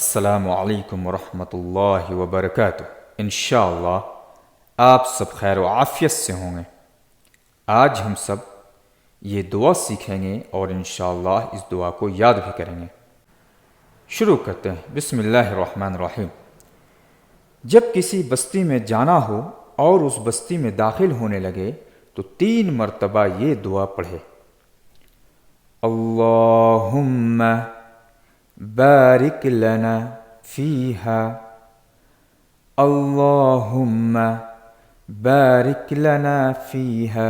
अस्सलामु अलैकुम वरहमतुल्लाहि वबरकातुहू। इंशाअल्लाह आप सब खैर व आफ़ियत से होंगे। आज हम सब ये दुआ सीखेंगे और इंशाअल्लाह इस दुआ को याद भी करेंगे। शुरू करते हैं। बिस्मिल्लाहिर्रहमानिर्रहीम। जब किसी बस्ती में जाना हो और उस बस्ती में दाखिल होने लगे तो 3 मरतबा ये दुआ पढ़े। अल्लाहुम्मा बारिक लना फ़ीहा, अल्लाहुम्मा बारिक लना फ़ीहा,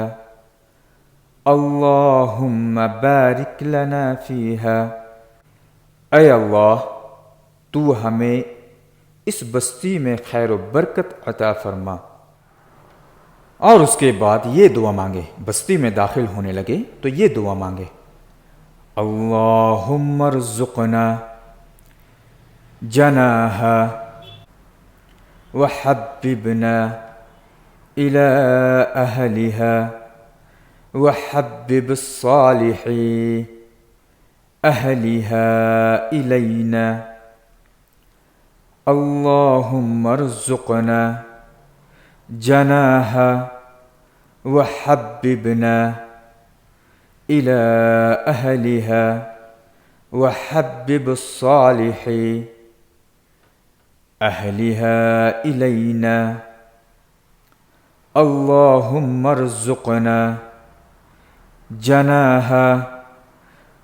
अल्लाहुम्मा बारिक लना फ़ीहा। ऐ अल्लाह, तू हमें इस बस्ती में खैर व बरकत अता फरमा। और उसके बाद ये दुआ मांगे। बस्ती में दाखिल होने लगे तो ये दुआ मांगे। अल्लाहुम्मा रज़ुक़ना जनाहा व हब्बिबना इला अहलिहा व हब्बिब सालिही अहलिहा इलैना। अल्लाहुम्मा रज़ुक़ना जनाहा व हब्बिबना इला अहलिहा व हब्बिब सालिही अहलिहा इलैना। अल्लाहुम्मा रज़ुक़ना जनाहा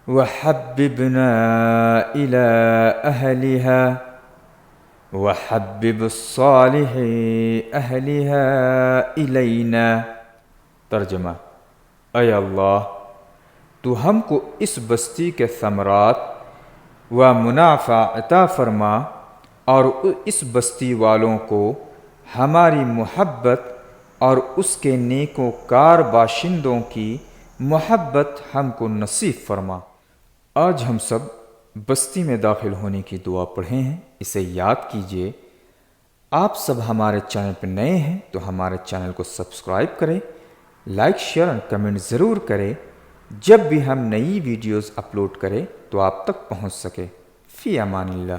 व हब्बिबना इला अहलिहा व हब्बिब सालिही अहलिहा इलैना। तर्जुमा। ऐ अल्लाह, तू हमको इस बस्ती के समरात व मुनाफ़ा अता फरमा और इस बस्ती वालों को हमारी मोहब्बत और उसके नेकोकार बाशिंदों की मोहब्बत हमको नसीब फरमा। आज हम सब बस्ती में दाखिल होने की दुआ पढ़े हैं, इसे याद कीजिए। आप सब हमारे चैनल पर नए हैं तो हमारे चैनल को सब्सक्राइब करें, लाइक शेयर और कमेंट ज़रूर करें। जब भी हम नई वीडियोस अपलोड करें तो आप तक पहुंच सके। फ़ी अमानिल्लाह।